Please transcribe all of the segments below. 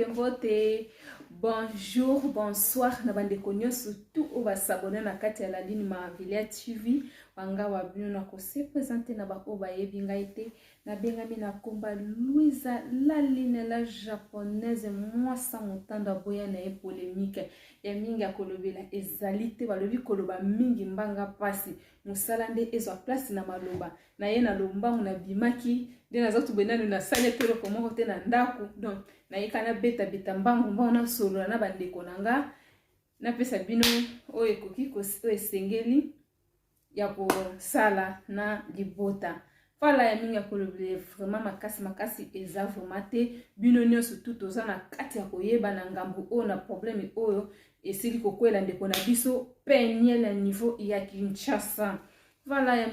Vote. Bonjour, bonsoir, na bande konyo surtout on va s'abonner na kati ya la ligne Maravilia TV. Wanga wabino na ko se présenter na ba oba yebinga ite na bengami na komba Louisa la ligne la japonaise moi sans motanda boya na polémique ya mingi akolobela ezalite balobi koloba mingi mbanga pasi musala nde ezwa place na maloba na ye na lombangu na bimaki de na zotu benanu na sale pelo komoko te na ndaku donc na yekana beta mbangu na solo na bandeko nanga na pesa bino o ekoki ko esengeli ya ko sala na libota fala ya mingi akolobele vraiment makasi eza vraiment te bino nyonso tout oza na kati ya koyeba na ngambu o na problème oyo esili kokwela ndeko na biso penye la niveau ya Kinshasa. Voilà,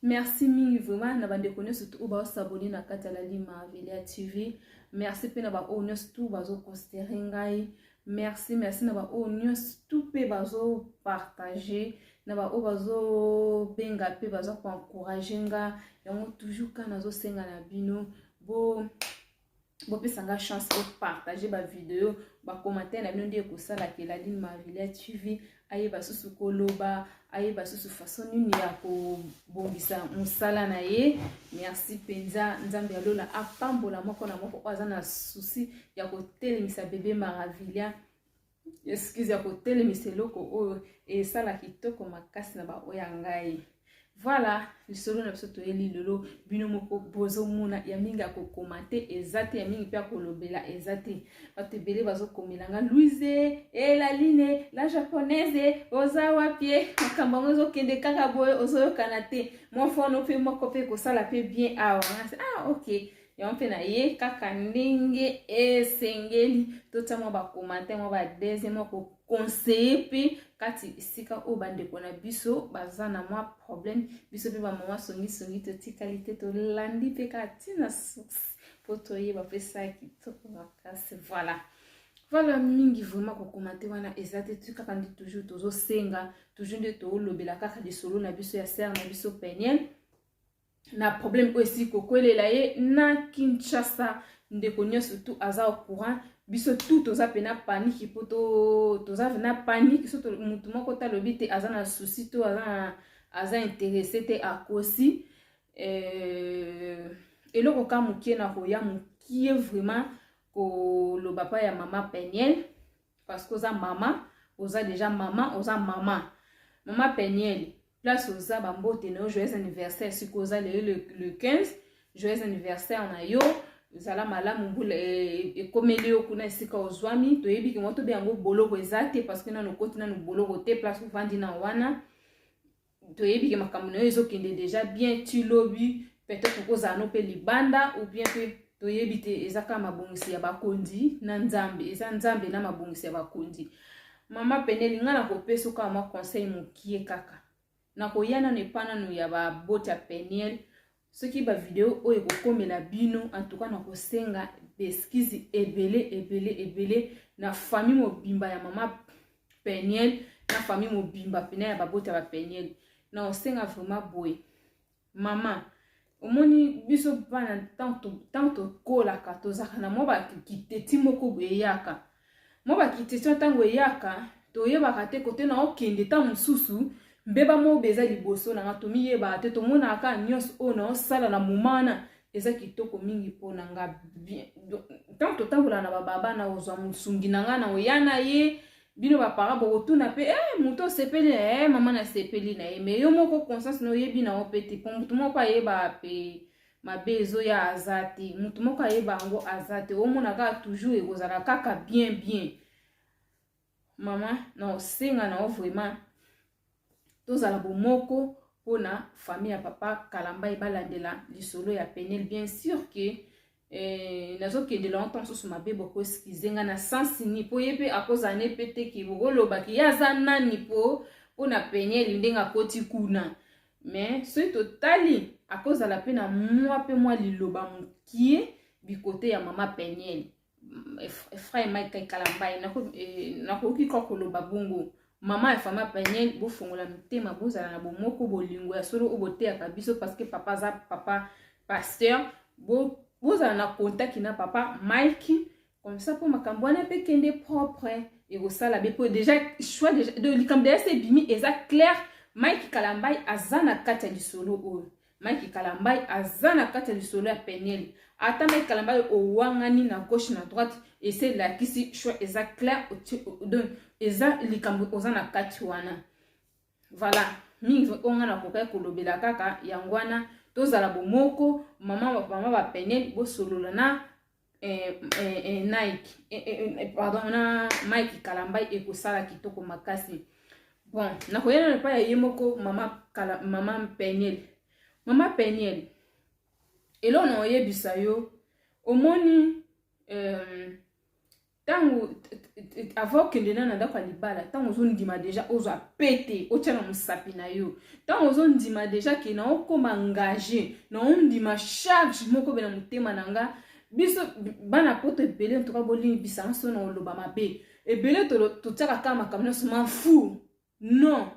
merci mingi vraiment na bandeko nyonso tout ba s'abonner na kati ya la ligne Maravilia TV. Merci pe na ba o nyonso tout bazo considérer ngai. Merci na ba o nyonso tout pe bazo partager na ba o bazo benga pe bazo encourager nga yango toujours kana zo senga na bino bo pesa nga chance de partager ba vidéo ba commentaire na bino ndie ko sala ke la ligne Maravilia TV aye ba susu koloba aye ba susu façon nini ya ko bongisa musala na ye. Merci penza nzambe alola apambola moko na moko aza na souci ya ko telemisa bébé Maravilia. Excuse ya ko telemisa loko o e sala kitoko makasi na ba oya ngai. Voilà, le solo na biso toyeli lolo bino moko bozo muna ya minga ko commenter ezate ya mingi pia ko lobela ezate bato ebele bazo komelanga Louise et la ligne la japonaise oza wapie makamba ngozo kende kaka boye ozo kanate mo fono pe moko pe ko sala pe bien ah OK ya mpe na ye kaka ndenge esengeli totamo ba commenter mo ba deuxième ko conseiller pe kati sika o bandeko na biso baza na mwa problème biso pe ba mama songi to tikalité to landi pe kati na poto ye ba pesa kitoko makasi. Voilà mingi vraiment ko commenter wana ezate tu kaka ndi toujours tozo senga toujours nde to lobela kaka de solo na biso ya ser na biso peniel na problème aussi ko kwelela ye na Kinshasa ndeko nyonso tout aza au courant biso tout toza pena panique poto toza na panique soto mutu moko ta lobite aza na souci to aza intéressé te akosi eloko ka mukie na koya mukie vraiment ko lo papa ya mama Peniel parce que oza mama oza déjà oza mama Peniel place oza bambote na joyeux anniversaire sikoza le 15 joyeux anniversaire na yo zala malamu mbula ekomeli yo kuna esika ozwami toyebi ke moto be yango boloko ezate parce que na nokoti na boloko te place uvandi na wana toyebi ke makambo na yo ezokende déjà bien tu lobi peut-être koza no pe libanda ou bien pe toyebi te ezaka mabongisi ya bakondi na nzambe eza nzambe na mabongisi ya bakondi. Mama Peneli nga na kopesa ka ma conseil mukie kaka na koyana ne pana no ya ba bota Peniel ce qui ba vidéo o ekokomela bino en tout cas na kosenga beskizi ebele na famille mobimba ya mama Peniel na famille mobimba pena ya babota ba Peniel na osenga vraiment boy mama omoni biso bana tanto kola katozaka na moba kiteti moko beyaka moba kiteti tango eyaka toyeba te kote na okende ta mususu mbeba mo beza liboso na ngatomi yeba te to mona aka nyos o na osala na mumana eza kitoko mingi pona nga bien tanto tambola na baba na ozwa musungi na nga na oyana ye bino ba para botuna pe muto sepeli mama na sepeli na ye me yo moko conscience no yebi na opeti po mutu moko ayeba pe mabezo ya azati mutu moko ayeba ngo azati o mona ka toujours ekozala kaka bien mama na osenga na vraiment tozala bomoko pona famille ya papa Kalamba ebalandela lisolo ya Peniel bien sûr que nazo kende longtemps sous ma bebo ko skizenga na sensi ni po yepe akoza ne pete ki bogoloba ki yaza nani po pona Peniel ndenga koti kuna mais ce totali akoza la pena moi liloba mukie bikote ya mama Peniel frère Mike Kalamba na ko ki kokoloba bongo mama ya fama Peniel bo fongola mtema bozala na bomoko bolingo ya solo obote ya kabiso parce que papa za papa pasteur bozala na contact na papa Mike comme ça pour makambo wana pe kende propre et kosala be po déjà choix déjà de likambo déjà c'est bimi eza clair. Mike Kalambai azana kati ya lisolo oyo. Mike Kalambai azana kati ya lisolo ya Peniel. Ata Mike Kalambai owangani na gauche na droite et c'est là kisi choix eza clair donc eza likambo ozana kati wana. Voilà, mingi onga na kokai kolobela kaka yangwana tozala bomoko mama ba Peniel bo solola na Nike pardon na Mike Kalambai ekosala kitoko makasi. Bon, na koyena na pa ya yemoko mama Peniel. Mama Peniel. Elo na oyebisa yo omoni tango avant que ndena na ndako libala tango ozondima déjà ozwa pete otia na musapi na yo tango ozondima déjà ke na okoma engagé na ondima charge moko bena mutema nanga biso bana poto ebele ntoka bolini bisanso na oloba mabe ebele to tiaka kama kamna soma fou non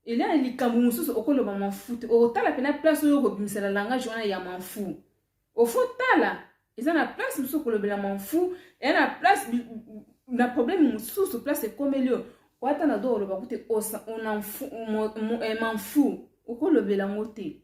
il y a likambo mususu okoloba mafu te otala pena place oyo kobimisela langage wana ya mafu ofo tala eza na place mususu kolobela mafu et na place na problème mususu place komelio wata na do oloba kute on mafu okolobela ngote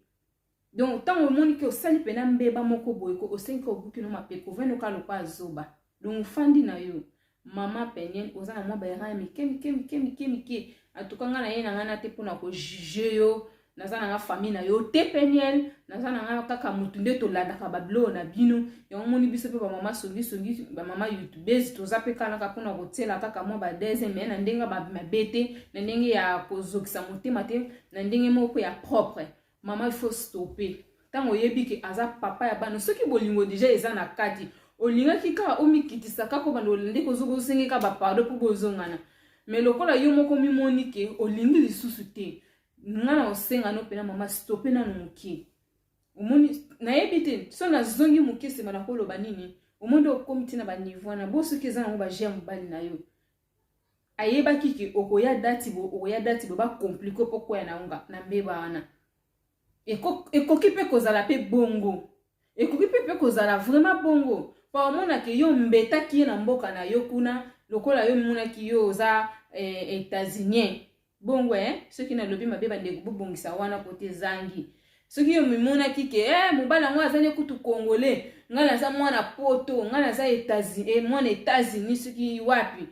donc tant au monde que osali pena mbeba moko boye ko osenki obuki no mapeko veno ka lokwa azoba donc fandi na yo mama Peniel ozana mwa bayara mike atukanga na ye na ngana te pona ko juger yo nazana nga famille na yo te Peniel nazana nga kaka mutu nde to landaka bablo na bino ya omoni biso pe ba mama songi ba mama youtubers to zape kana ka pona ko tela kaka mwa ba deuxième mais na ndenga ba mabete na ndenge ya kozokisa motema te na ndenge moko ya propre. Mama il faut stopper tango yebi ke aza papa ya bana soki bolingo déjà eza na kati olinga kika omikitisa kako bando lende kozogo sengeka ba pardon pour bozongana mais lokola yo moko mimoni ke olingi lisusu te ngana osenga no pena mama stopper na muki omoni na yebite so na zongi muki sema na koloba nini omondo okomiti na ba niveau na boso ke za na ba jam bali na yo ayeba kiki okoya dati bo ba compliquer poko ya naunga na mbeba wana ekoki pe kozala pe bongo ekoki pe kozala vraiment bongo pa omona ke yo mbeta ki na mboka na yo kuna lokola yo mona ki yo za États-Unis bongo soki na lobi mabeba ndeko bongisa wana kote zangi soki yo mimona ki ke mobala ngo azali kutu congolais ngana za mwana poto ngana za États-Unis mwana États-Unis soki wapi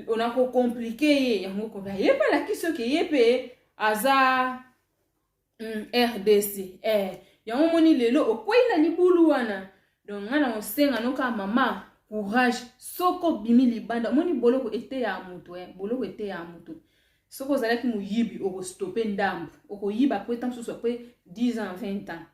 ona ko compliquer ye yango ko ba yepa la ki soki yepe aza RDC yango moni lelo okwela libulu wana donc ngana osenga noka mama courage soko bimi libanda moni boloko ete ya mutu boloko ete ya mutu soko zalaki muyibi oko stopper ndambo oko yiba po tamsusu pe 10 ans 20 ans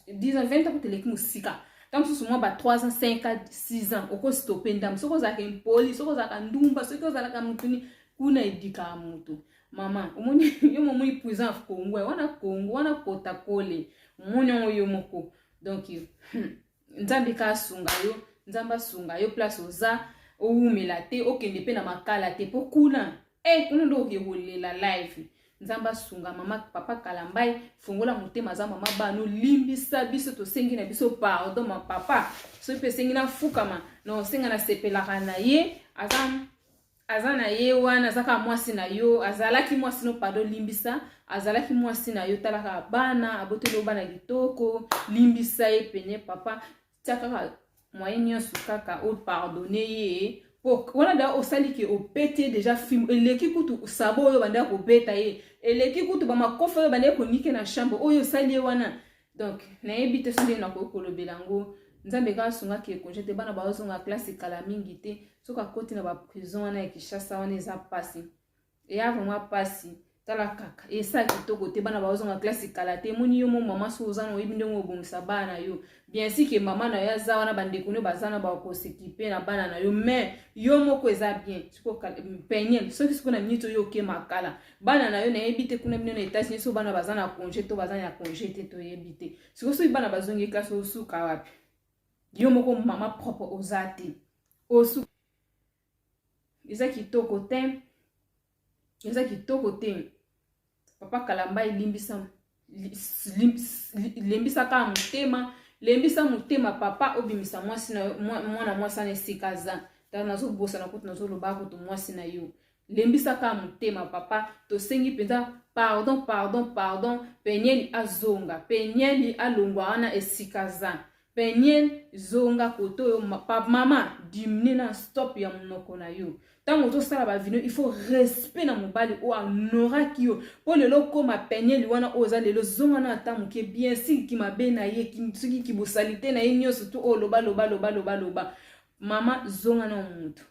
10 ans 20 ans teleki musika tamsusu mo ba 3 ans 5 ans 6 ans oko stopper ndambo soko zalaka impoli soko zalaka ndumba soko zalaka mutuni kuna edika mutu mama omoni yo momo ipuisant Kongo wana kota kole monyo yo moko donc nzambe ka sunga yo place oza oumela te okende pe na makala te po kuna kuna ndo okewolela live nzamba sunga mama papa Kalambai fungola motema za mama bano limbisa biso to sengi na biso pardon ma papa so pe sengi na fukama no senga na sepelaka na ye azana ye wana zaka mwasi na yo azalaki mwasi no pardon limbisa azalaki mwasi na yo talaka bana abotelo bana kitoko limbisa ye pene papa tiaka moyen nyonso kaka o pardonner ye po wana da osali ke opete déjà film eleki kutu sabo oyo banda ko beta ye eleki kutu ba makofa oyo banda ko nike na chambre oyo sali wana donc na ebite sonde na ko kolobelango nzambe ka sunga ke konjete bana ba ozonga classe kala mingi te soka koti na ba prison wana ya Kinshasa wana eza pasi et ya vraiment pasi tala kaka esa kitoko te bana ba ozonga classe kala te moni yo mo mama so ozana oyibi ndenge obomisa bana yo bien sûr que maman na yo za wana bande kono bazana ba ko s'équiper na bana na yo mais yo moko eza bien siko Peniel soki siko na minute yo ke makala bana na yo na ebite kuna bino na États-Unis so bana bazana congé to bazana ya congé te to ebite siko so bana bazongi classe osuka wapi yo moko mama propre ozate osu eza kitoko te papa Kalambai limbisa ka mutema lembisa mutema papa obimisa mwasi na mwana mwasi na sikaza ta nazo bosa na kutu nazo loba ko to mwasi na yo lembisa ka mutema papa to sengi penza pardon penyeli azonga penyeli alongwa wana esikaza penyeli zonga koto yo mama dimine na stop ya monoko na yo tango to sala ba vino il faut respect na mobali o anora kiyo po lelo koma penyeli wana oza lelo zonga na tamu ke bien si ki mabe na ye ki ki bosalite na ye nyoso to o loba mama zonga na mutu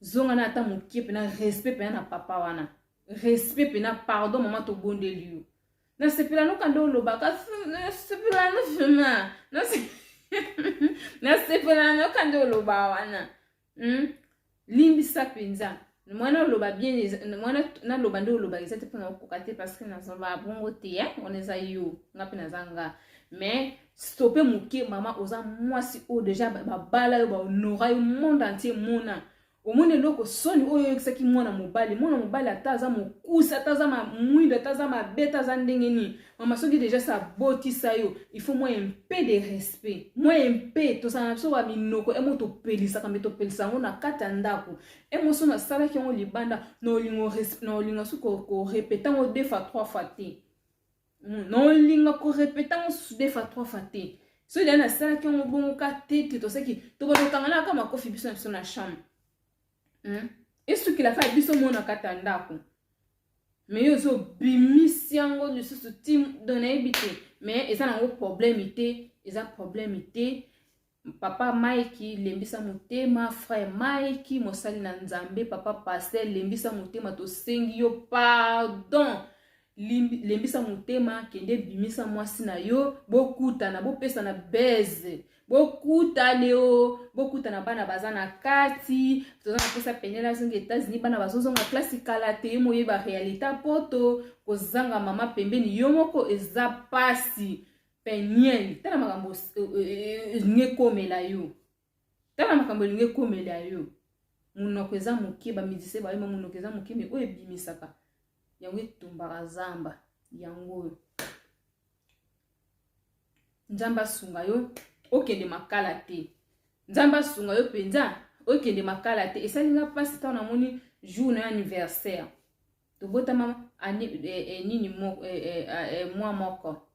zonga na ata mokie pena respect pena na papa wana respect pena pardon mama to bondeli yo na sepela no kando lobaka na sepela no fema na sepela no kando loba wana limbisa penza mwana loba bien mwana na loba ndo loba ezate pena okokate parce que na zamba bongo te on eza yo ngapi na zanga mais stopper mokie mama oza mwasi o déjà babala yo ba honora yo monde entier mona omone loko soni oyo yekisaki mwana mobali ataza mokusa ataza mamwindo ataza mabeta aza ndenge nini mama soki deja sa botisa yo il faut moins un peu de respect moins un peu tosala biso ba minoko emo topelisaka mbe topelisa yango na kati ya ndako emo so nasalaki yango libanda na olinga su korepeta yango 2 fois 3 fois te na olinga korepeta yango 2 fois 3 fois te so deja nasalaki yango bongo ka tete tosaki tobotokanga aka makofi biso na biso na chambre esuki la fa biso mona kata ndako mais yo zo bimisi yango lisusu tim dona ebite mais eza nango problème ite papa Mike lembisa motema frère Mike mosali na nzambe papa pasteur lembisa motema to sengi yo pardon lembisa motema kende bimisa mwasi na yo bokutana bopesa na beze bokutana bana baza na kati tozana posa penela zonga États-Unis bana bazozonga classe kala te moye ba réalité poto kozanga mama pembeni yo moko eza pasi penyeli tala makambo ngekomela yo munoko eza mokie ba midise ba yema munoko eza mokie me oyo ebimisaka yango etumbaka zamba yango nzamba sunga yo okende makala te nzamba sunga yo penza okende makala te esalinga pasi ta na moni jour na anniversaire to bota mama nini mois moko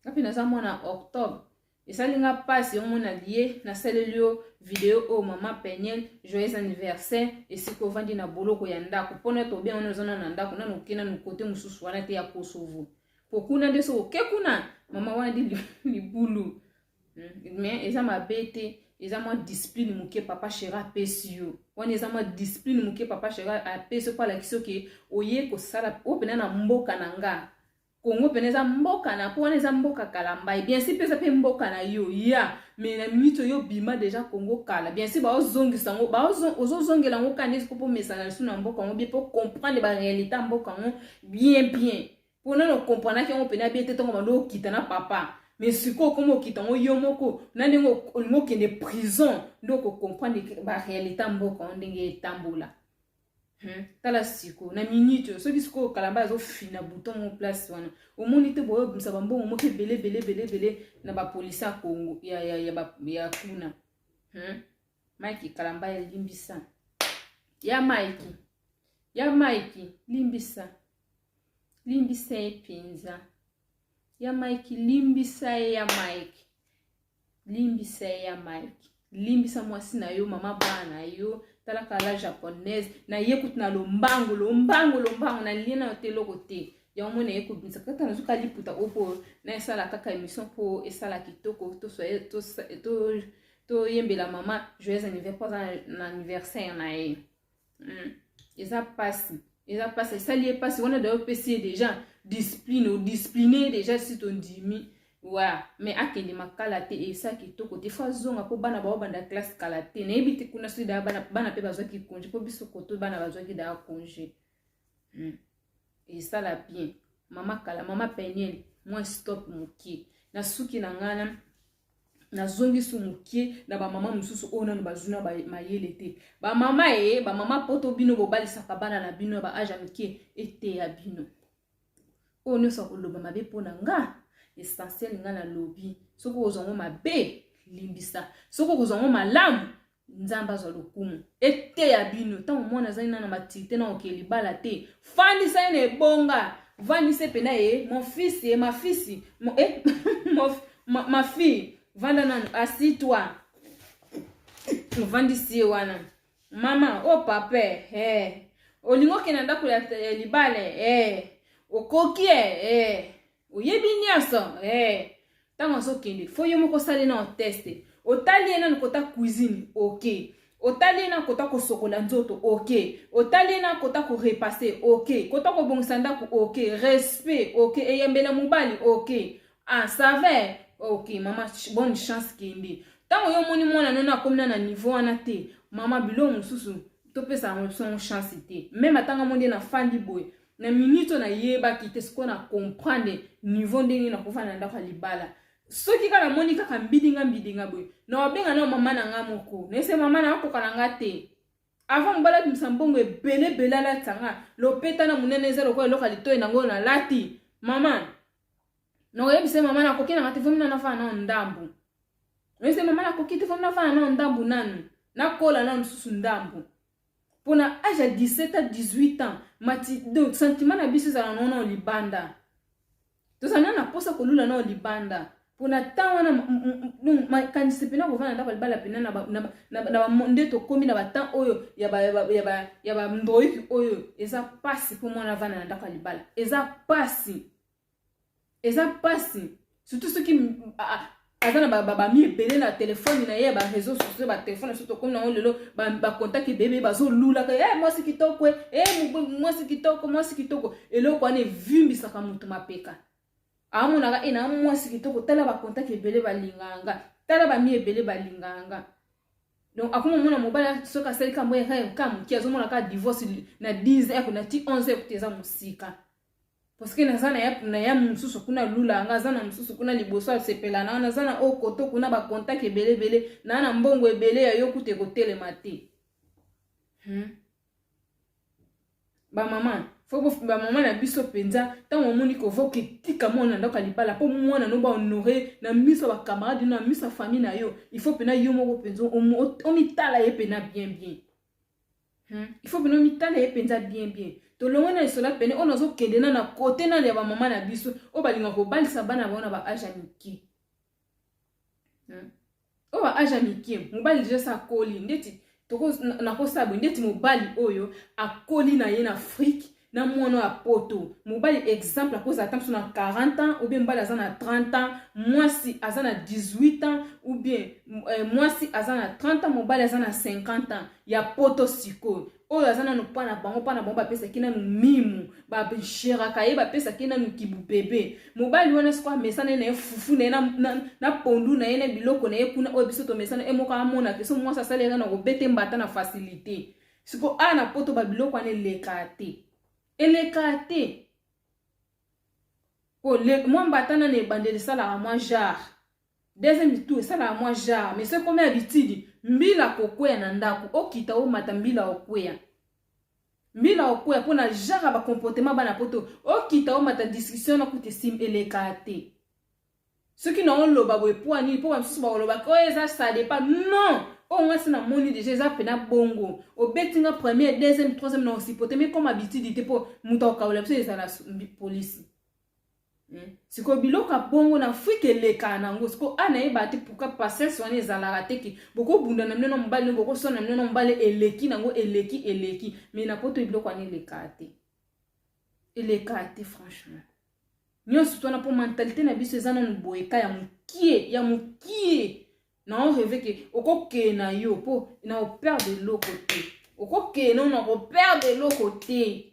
kapi na za mona octobre esalinga pasi yo mona lié na salelio vidéo o mama Peniel joyeux anniversaire esiko vandi na boloko ya ndako pona to bien on zona na ndako na nokena no kote mususu wana te ya Kosovo pokuna ndeso okekuna mama wana di libulu mais eza mabete eza ma discipline muke papa Shera pesio wana eza ma discipline muke papa Shera apesio pala kisoke oye ko sala o pena na mboka na nga Kongo peneza mboka na po wana eza mboka kala mbai bien si pesa pe mboka na yo ya mais na mito yo bima déjà Kongo kala bien si ba ozongisa ngo ba ozongela ngo kanisi ko mesana su na mboka ngo bien pour comprendre ba réalité mboka ngo bien pour non comprendre que on pena bien te tongo mando kita na papa mais siko komo kita ngo yo moko na ngo kende prison donc comprendre ba réalité mboka ndenge etambola tala siko na minute so disco kalamba zo fina bouton mon place wana o monite boyo bimsa bambongo mo ke belé na ba police ya Congo ya kuna Mike kalamba ya limbisa ya Mike limbisa epinza ya Mike limbisa mwasi na yo mama bana yo tala kala japonaise na yekutu na lombango na liena otelo kote ya omona yekubinsa kaka nazuka liputa opo na esala kaka émission po esala kitoko to yembela mama joyeux anniversaire na anniversaire na ye eza pasi sali pasi wana da opesi déjà discipliné déjà si ton dimi voilà mais akende makala te esa kitoko te fa zonga po bana ba banda classe kala te na ebiti kuna so da bana pe bazwaki congé po biso koto bana bazwaki da congé esa la bien mama Peniel moi stop mokie na suki na ngana na zongi su mokie na ba mama mususu ona no bazuna ba mayele te ba mama poto bino bobali saka bana na bino ba aja mokie ete ya bino ono sa koloba mabe pona nga essentiel nga na lobby soko ozongo mabe limbisa soko kozongo malamu nzamba za lokumu ete ya bino tango mwana zani na matite na okeli bala te fandi sa ne bonga vandi se pena mon fils et ma fille ma fille vanda na assis-toi vandi si wana mama o papa olingo kena ndako ya libale okoki oyebi nyonso tango so kende fo yo moko sali na test otali na kota cuisine ok otali na kota ko sokola nzoto ok otali na kota ko repasser ok kota ko bongisa ndako ok respect ok eyembela mobali ok ça va ok mama bonne chance kende tango yo moni mwana nona komina na niveau wana te mama bilo mususu topesa ngopson chance te même atanga monde na fandi boy na minute na yeba kite siko na comprendre niveau ndenge na kofana ndako libala soki kala moni kaka mbidinga boy na wabenga na mama na nga moko na ese mama na akoka na nga te avant mbala timsambongo ebele la tanga lopeta na munene zero ko eloka litoyi nango na lati mama no yebise mama na koki na ngati fomina na fana na ndambu na ese mama na koki te fomina fana na ndambu nanu na kola na msusu ndambu pona âge à 17 à 18 ans mati donc sentiment na biso za na libanda to sana na posa kolula na libanda pona tawana donc quand se pena ko vana ndako libala pena na monde to komi na batan oyo ya ba ndoiki oyo eza passe pour moi na vana ndako libala eza passe surtout ceux qui azana ba mi belé na téléphone na ye ba réseaux sociaux ba téléphone surtout comme na lelo ba contact bébé ba zo lula ka moi c'est kitoko moi c'est kitoko elo kwa ne vimbisa ka mutu mapeka amuna ka ina moi c'est kitoko tala ba contact bébé ba linganga tala ba mi belé ba linganga donc akuma mona mobala soka seli ka mwe ka muki azomona ka divorce na 10 ans na ti 11 ans kuteza musika parce que nazana ya mususu kuna lula ngazana mususu kuna liboso sepela na nazana o koto kuna ba contact ebele na mbongo ebele ya yokute ko telemate ba mama na biso penza tango moni ko voke tika mona ndako libala po mwana no ba honorer na miso ba camarade na miso famille na yo il faut pena yo moko penzo o mitala ye pena bien il faut pena mitala ye penza bien to longo na isola pene ona zo kendena na kote na ya ba mama na biso o balinga ko balisa bana bona ba aja miki o ba aja miki mobali je sa koli ndeti toko na ko sabu ndeti mobali oyo akoli na ye na Afrique na mwana ya poto mobali exemple cause attendre na 40 ans ou bien mbala azana 30 ans mwasi azana 18 ans ou bien mwasi azana 30 ans mobali azana 50 ans ya poto siko oyo azana no pana bango ba pesa kina no mimu ba shera kaye ba pesa kina no kibu bebe mobali wana skwa mesana na fufu na pondu na yene biloko na yekuna oyo biso to mesana emoka amona ke so mwasa salera na ko bete mbata na facilité siko ana poto ba biloko ane lekate elekate oh le moi mbatana ne bandeli sala à moi jar deuxième tour sala à moi jar mais c'est comme habitude mbila kokwea na ndako okita o mata mbila okwea pona jar ba comportement bana poto okita o mata discussion na kuti sim elekate ceux qui n'ont loba boy poani po ba msusu ba loba ko eza ça dépend non on a na moni déjà ça pena bongo au betinga première deuxième troisième non aussi pote mais comme habitude pour muta kaula parce que ça la police siko biloka bongo na fuike leka nango siko ana ebati puka passer soane za rateki boko bunda na mno mbali boko sona mno mbali eleki nango eleki mais na poto biloko ani lekate franchement nyonso to na po mentalité na biso ezana no boyeka ya mukie na on rêve que okoke na yo po na o perdre l'autre côté okoke non na o perdre l'autre côté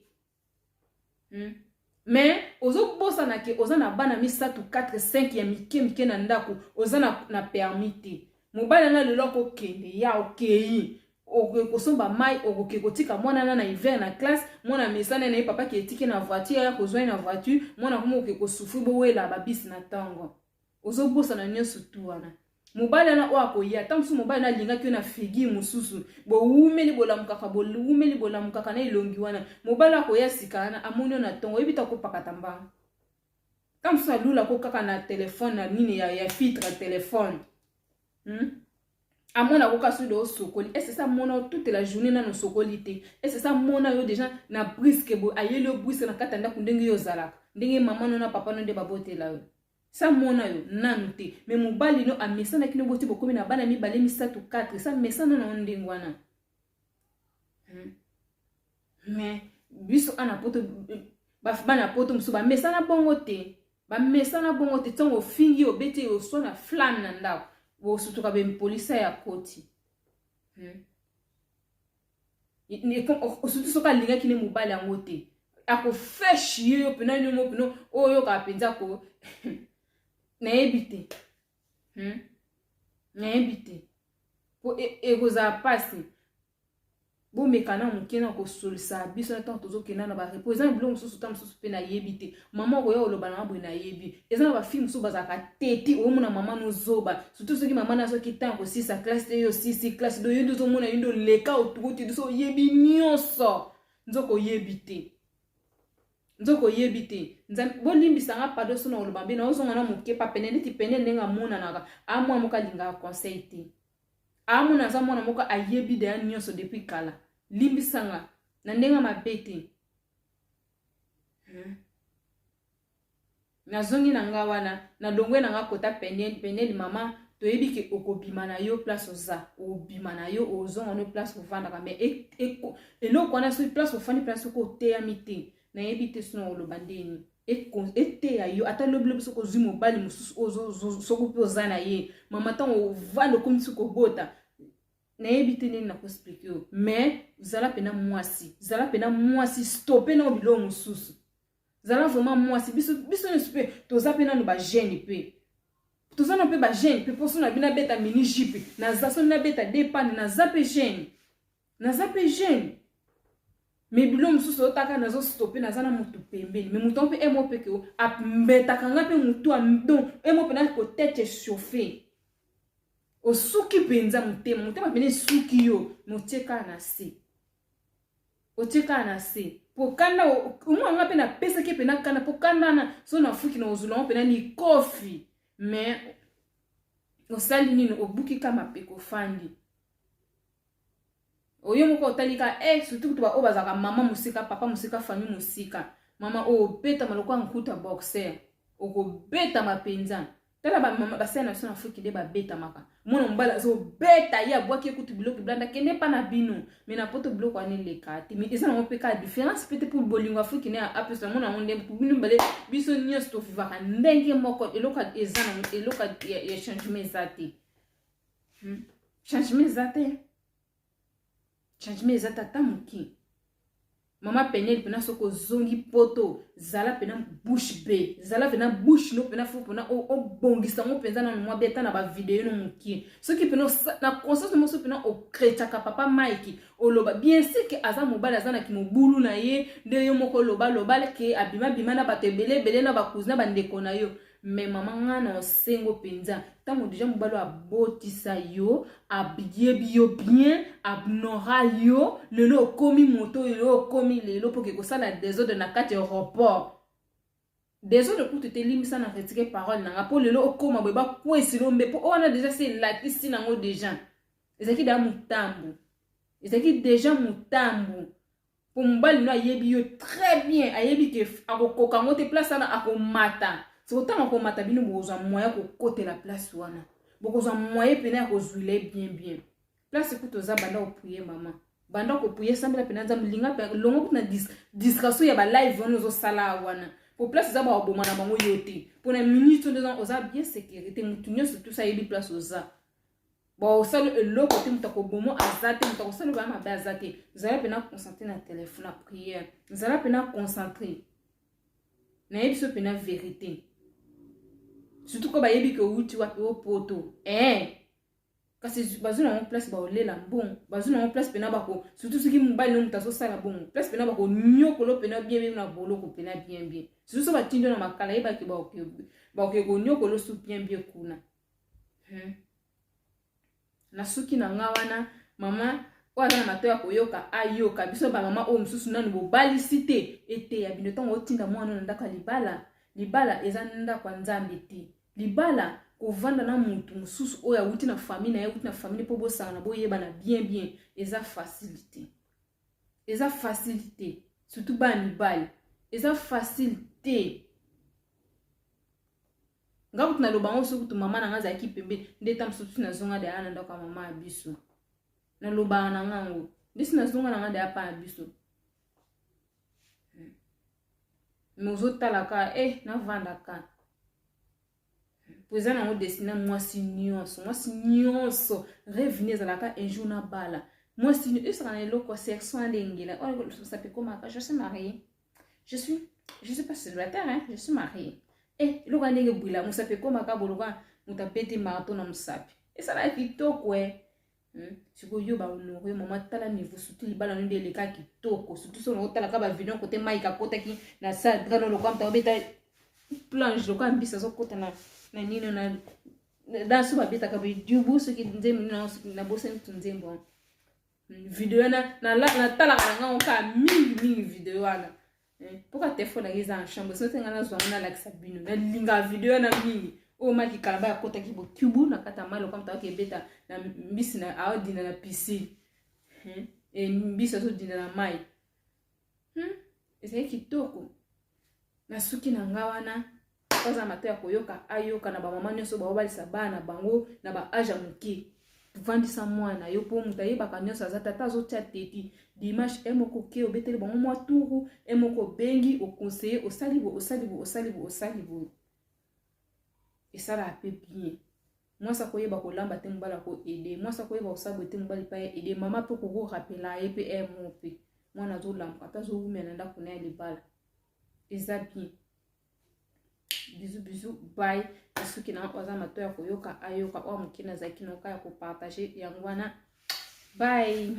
mais ozo bossa na ke oza na bana misatu 4 5 ya mike na ndako oza na permité mobala na lelo ko kende ya okei okosomba mai okoke kotika mwana na hiver na classe mwana mesana na papa ki etike na voiture ya kozwa na voiture mwana komo okoke ko souffrir bo wela ba bis na tango ozo bossa na nyonso tu wana mobala na oako ya tamsu mobala na linga kyo na figi mususu bo umeli bolamukaka na ilongi wana mobala ko ya sikana amonyo na tongo ebita ko pakata mbanga tamsu alula ko kaka na telefone na nini ya filtre telefone amona koka su do sokoli et c'est ça mona toute la journée na no sokolité et c'est ça mona yo déjà na brisque bo ayeli yo brisque na katanda kundenge yo zalaka ndenge maman no na papa no de babotela yo ça mona yo nanu te mais mobali no amesana kino boti bokomi na bana mibale misatu 4 ça mesana na ndenge wana mais biso ana poto bana poto musu ba mesana bongo te tongo fingi obete yo so na flamme na ndako wo sutuka be polisa ya koti ni ko sutu soka linga kine mobali yango te ako feshi yo pena ni mo peno oyo ka penza ko na ebite po egoza pasi bo mekana mukena ko solisa biso na tant tozo kena na ba reposer blongo so sutam so pe na yebite maman ko yo loba na bo na yebi ezana ba film so bazaka teti o mona maman no zoba surtout soki maman na so kitan ko 6 classe te yo 6 classe do yendo so mona yendo leka o tuti so yebi nyonso nzoko yebite nzam bo limbisa nga pado so na loba be na ozonga na muke pa penene ti penene nga mona na amwa moka linga conseil te amuna za mona moka ayebi de nyonso depuis kala limbisanga na ndenga mabete na zongi na nga wana na longwe na nga kota penel mama to yebi ke okobima na yo place oza obima na yo ozonga no place ovanda ka mais eloko wana so place ofani place ko te amite na yebi te sino olobandeni ete ya yo ata lobi so ko zimo bali mususu ozo so ko poza na ye mama tan ovanda comme si ko bota na yebite nini na ko expliquer yo mais zala pena mwasi stopper na bilo mususu zala vraiment mwasi biso ne super toza pena no ba gêne pe toza na pe ba gêne pe poso na bina beta mini jipe na zaso na beta dépend na zape gêne mais bilo mususu otaka na zo stopper na zana mutu pembeni mais mutu pe emo pe ke o apmbeta kanga pe mutu amdon emo pe na ko tête chauffer osuki penza mutema pene suki yo muteka na se pokana umwa pe na pesa ke pena kana pokana na so na fuki na ozula pe na ni kofi mais osali nini obuki kama peko fandi oyo moko otalika surtout kutuba obazaka mama musika papa musika famille musika mama o beta maloko nkuta boxer okobeta mapenza tala ba mama basena so na fuki de ba beta maka mona mbala zo beta ya bwaki ekutu biloko blanda kende pa na bino mais na poto biloko ane lekati mais eza na mopeka différence peut-être pour bolingo afrique ne a apesa mona onde bino mbale biso nyos to vivaka ndenge moko eloko eza na eloko ya changement zate changement zate tamuki mama penel pena soko zongi poto zala pena bouche be zala pena bouche no pena fo pena o bongisa mo penza na mwa beta na ba video no muki soki pena na conscience mo so pena o krechaka papa Mike o loba bien sûr que aza mobala aza na kimobulu na ye nde yo moko loba ke abima na batebele na ba cousin ba ndeko na yo mais maman ngana osengo penza tango déjà mobalo abotisa yo abiebi yo bien abnora yo lelo komi moto lelo komi lelo poke ko sala désordre na kati aéroport désordre pour te limisa na retirer parole na po lelo okoma beba kwesi lombe po on a déjà c'est la kisi nango déjà ezaki da mutambu ezaki déjà mutambu pour mobali no ayebi yo très bien ayebi ke akokoka ngote place na akomata c'est autant qu'on m'a tabino boza moyen ko côté la place wana bokoza moyen pena ko zuile bien place ko toza banda ko prier maman banda ko prier sambela pena za mlinga pe longo na discussion ya ba live ono zo sala wana pour place za ba oboma na bango yote pour na minute de gens oza bien sécurité mutunyo surtout ça yebi place oza bon ça le côté mutako bomo azate mutako ça le ba ma bazate zala pena concentrer na téléphone na prière zala pena concentrer na yebi pena vérité surtout ko ba yebi ko uti wa poto kasi bazuna en place ba olela bon bazuna en place pena bako surtout ce qui mbali no mutaso sala bon place pena bako nyoko lo pena bien na bolo ko pena bien surtout so ba tindo na makala yeba ke ba ko nyoko lo su bien kuna na suki na ngawana mama wala na mato ya koyoka ayoka biso ba mama o msusu nanu bo bali cité ete ya bino tongo tinda mwana ndaka libala eza nda kwa nzambe te libala kovanda na mutu mususu oyo awuti na famille na ye awuti na famille mpo bosangana boyebana bien eza facilité surtout bana mibali eza facilité nga kutu naloba ngo soki kutu mama na nga azalaki pembeni nde ta mosusu nazonga deya na ndako ya mama ya biso nalobaka na ngango ndesi nazonga na nga deya pa ya biso me ozotalaka navandaka po eza nango destina mwasi nyonso reveni ezalaka un jour na bala mwasi nyonso esaka na eloko section alengela sape komaka je suis mariée je suis pas célibataire hein je suis mariée eloko ndenge bwila mosape komaka boloka moto apeti marteau na mosape esala kitoko sikoyo bahonore mama tala niveau surtout libala nde eleka kitoko surtout so naotalaka bavideo kote maika kotaki na sadra noloka mta obeta planche loka mbisa azokota na nino na daso babetaka bidubu soki nzembo na bosani tu nzembo video natalaka na ngango ka mingi video wana pourquoi telefone nanga eza en chambre soki nga nazwango nalakisa bino nalinga video na mingi oyo maki kalaba ya kotaki bokubu na kata mai loka mutawaki ebeta na mbisi na aodina na piscine mbisi azodina na mai ezali kitoko na suki na nga wana oza mato ya koyoka ayoka na bamama nyonso baobalisa bana na bango na baage ya moke vandisa mwana yo mpo moto ayebaka nyonso aza tata azotia teti dimanche emoko ke obeteli bango mwa turu emoko bengi okonseye osali boye esala ape bien mwasi akoyeba kolamba te mobali akoede mwasi akoyeba kosala te mobali pa ede mama mpe kokorapela ye mpe emo mpe mwana azolamba ata azowumela na ndako na ya libala eza bien bisous bye soki na oza mato ya koyoka ayoka oyo moke nazalaki noka ya kopartage yango wana bye.